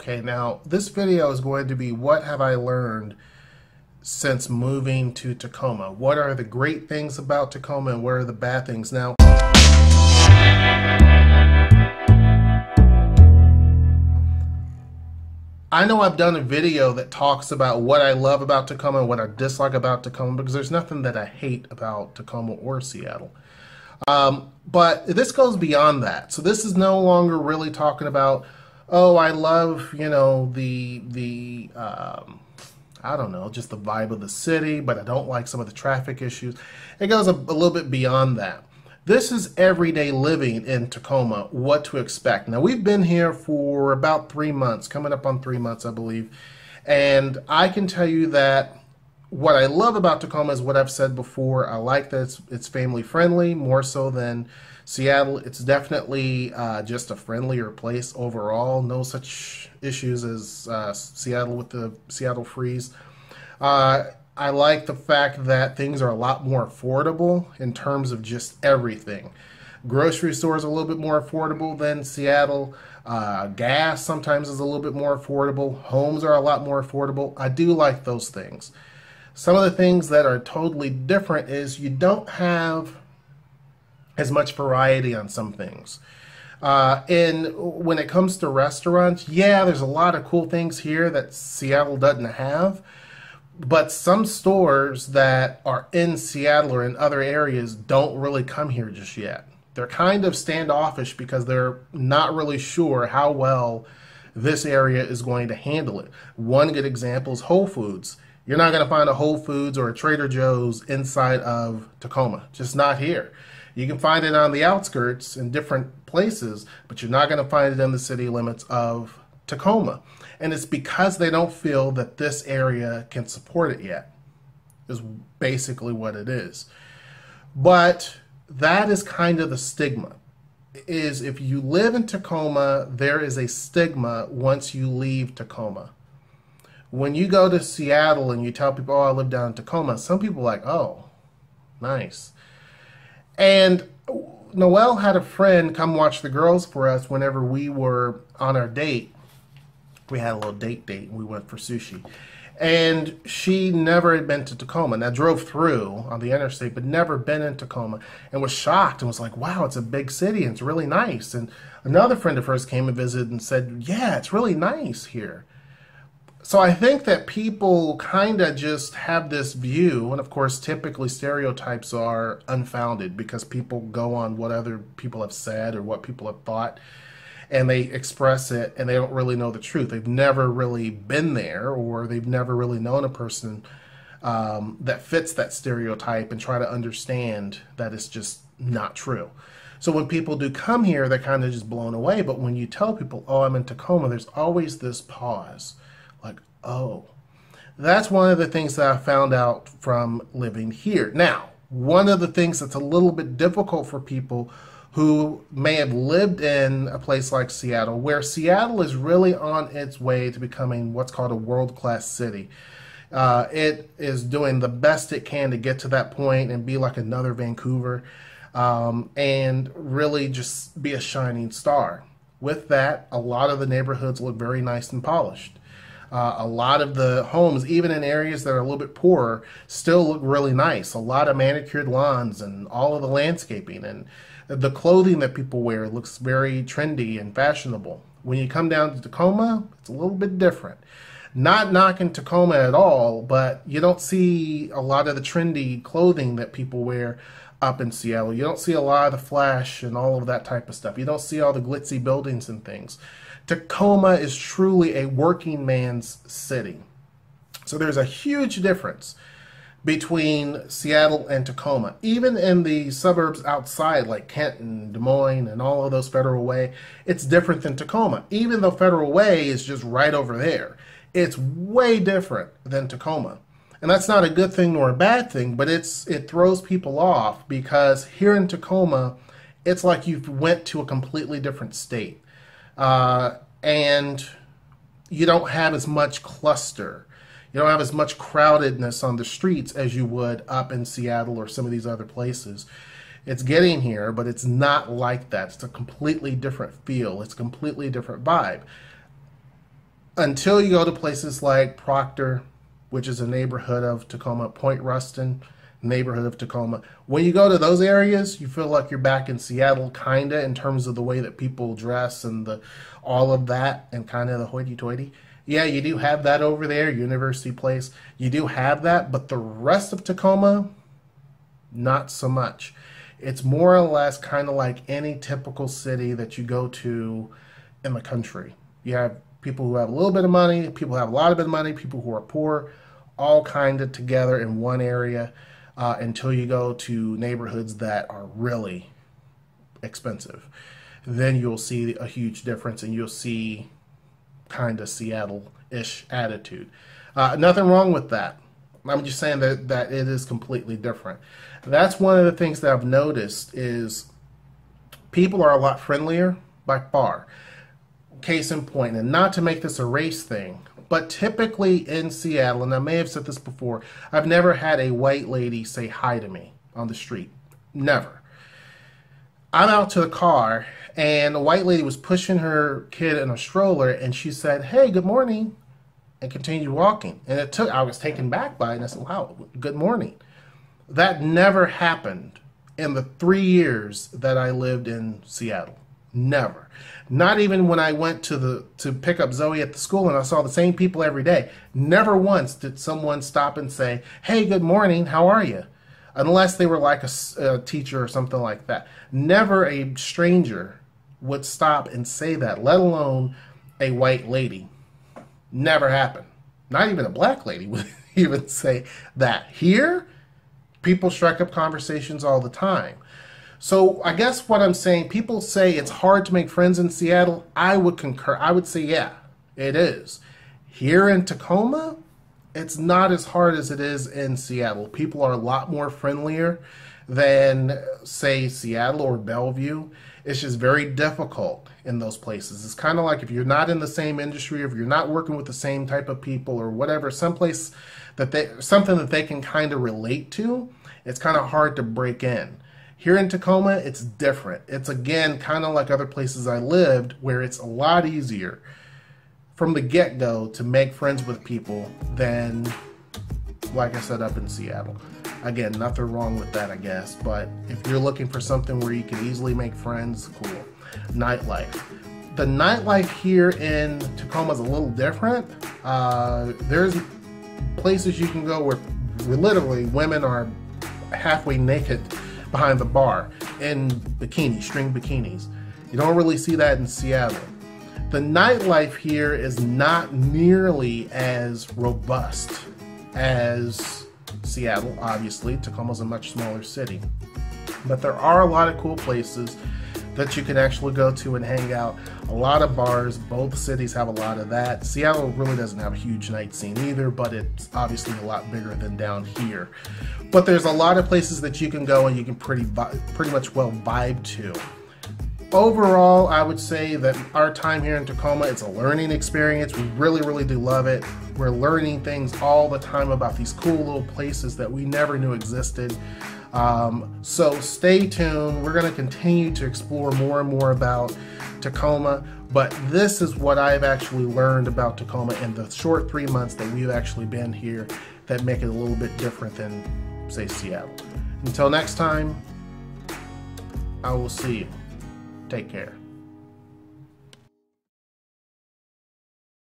Okay, now this video is going to be what have I learned since moving to Tacoma. What are the great things about Tacoma and what are the bad things? Now, I know I've done a video that talks about what I love about Tacoma and what I dislike about Tacoma, because there's nothing that I hate about Tacoma or Seattle. But this goes beyond that. So this is no longer really talking about, oh, I love, I don't know, just the vibe of the city, but I don't like some of the traffic issues. It goes a little bit beyond that. This is everyday living in Tacoma, what to expect. Now, we've been here for about 3 months, coming up on 3 months, I believe. And I can tell you that what I love about Tacoma is what I've said before. I like that it's family friendly, more so than Seattle. It's definitely just a friendlier place overall. No such issues as Seattle with the Seattle freeze. I like the fact that things are a lot more affordable in terms of just everything. Grocery stores are a little bit more affordable than Seattle. Gas sometimes is a little bit more affordable. Homes are a lot more affordable. I do like those things. Some of the things that are totally different is you don't have as much variety on some things. And when it comes to restaurants, yeah, there's a lot of cool things here that Seattle doesn't have. But some stores that are in Seattle or in other areas don't really come here just yet. They're kind of standoffish because they're not really sure how well this area is going to handle it. One good example is Whole Foods. You're not going to find a Whole Foods or a Trader Joe's inside of Tacoma. Just not here. You can find it on the outskirts in different places, but you're not going to find it in the city limits of Tacoma. And it's because they don't feel that this area can support it yet, is basically what it is. But that is kind of the stigma, is if you live in Tacoma, there is a stigma once you leave Tacoma. When you go to Seattle and you tell people, oh, I live down in Tacoma, some people are like, oh, nice. And Noelle had a friend come watch the girls for us whenever we were on our date. We had a little date and we went for sushi. And she never had been to Tacoma. Now, drove through on the interstate, but never been in Tacoma, and was shocked and was like, wow, it's a big city and it's really nice. And another friend of hers came and visited and said, yeah, it's really nice here. So I think that people kind of just have this view, and of course, typically stereotypes are unfounded because people go on what other people have said or what people have thought, and they express it, and they don't really know the truth. They've never really been there, or they've never really known a person that fits that stereotype and try to understand that it's just not true. So when people do come here, they're kind of just blown away. But when you tell people, oh, I'm in Tacoma, there's always this pause. Like, oh, that's one of the things that I found out from living here. Now, one of the things that's a little bit difficult for people who may have lived in a place like Seattle, where Seattle is really on its way to becoming what's called a world-class city. It is doing the best it can to get to that point and be like another Vancouver, and really just be a shining star. With that, a lot of the neighborhoods look very nice and polished. A lot of the homes, even in areas that are a little bit poorer, still look really nice. A lot of manicured lawns and all of the landscaping, and the clothing that people wear looks very trendy and fashionable. When you come down to Tacoma, it's a little bit different. Not knocking Tacoma at all, but you don't see a lot of the trendy clothing that people wear up in Seattle. You don't see a lot of the flash and all of that type of stuff. You don't see all the glitzy buildings and things. Tacoma is truly a working man's city. So there's a huge difference between Seattle and Tacoma. Even in the suburbs outside, like Kenton, Des Moines, and all of those Federal Way, it's different than Tacoma. Even though Federal Way is just right over there, it's way different than Tacoma. And that's not a good thing nor a bad thing, but it throws people off, because here in Tacoma, it's like you went to a completely different state. And you don't have as much cluster. You don't have as much crowdedness on the streets as you would up in Seattle or some of these other places. It's getting here, but it's not like that. It's a completely different feel. It's a completely different vibe. until you go to places like Proctor, which is a neighborhood of Tacoma, Point Ruston, neighborhood of Tacoma. When you go to those areas, you feel like you're back in Seattle, kind of, in terms of the way that people dress and all of that, and kind of the hoity-toity. Yeah, you do have that over there, University Place. You do have that, but the rest of Tacoma, not so much. It's more or less kind of like any typical city that you go to in the country. You have people who have a little bit of money, people who have a lot of bit of money, people who are poor, all kind of together in one area until you go to neighborhoods that are really expensive. Then you'll see a huge difference, and you'll see kind of Seattle-ish attitude. Nothing wrong with that. I'm just saying that it is completely different. That's one of the things that I've noticed is people are a lot friendlier by far. Case in point, and not to make this a race thing, but typically in Seattle, and I may have said this before, I've never had a white lady say hi to me on the street. Never. I'm out to the car, and a white lady was pushing her kid in a stroller, and she said, "Hey, good morning," and continued walking. And I was taken back by it, and I said, "Wow, good morning." That never happened in the 3 years that I lived in Seattle. Never. Not even when I went to pick up Zoe at the school and I saw the same people every day. Never once did someone stop and say, "Hey, good morning, how are you?" Unless they were like a teacher or something like that. Never a stranger would stop and say that, let alone a white lady. Never happened. Not even a black lady would even say that. Here, people strike up conversations all the time. So I guess what I'm saying, people say it's hard to make friends in Seattle. I would concur. I would say, yeah, it is. Here in Tacoma, it's not as hard as it is in Seattle. People are a lot more friendlier than, say, Seattle or Bellevue. It's just very difficult in those places. It's kind of like if you're not in the same industry, if you're not working with the same type of people or whatever, someplace something that they can kind of relate to, it's kind of hard to break in. Here in Tacoma, it's different. It's, again, kind of like other places I lived, where it's a lot easier from the get-go to make friends with people than, like I said, up in Seattle. Again, nothing wrong with that, I guess, but if you're looking for something where you can easily make friends, cool. Nightlife. The nightlife here in Tacoma is a little different. There's places you can go where literally women are halfway naked behind the bar in bikinis, string bikinis. You don't really see that in Seattle. The nightlife here is not nearly as robust as Seattle, obviously. Tacoma's a much smaller city. But there are a lot of cool places that you can actually go to and hang out. A lot of bars, both cities have a lot of that. Seattle really doesn't have a huge night scene either, but it's obviously a lot bigger than down here. But there's a lot of places that you can go and you can pretty much well vibe to. Overall, I would say that our time here in Tacoma, it's a learning experience. We really, really do love it. We're learning things all the time about these cool little places that we never knew existed. So stay tuned. We're going to continue to explore more and more about Tacoma, but this is what I've actually learned about Tacoma in the short 3 months that we've actually been here that make it a little bit different than, say, Seattle. Until next time, I will see you. Take care.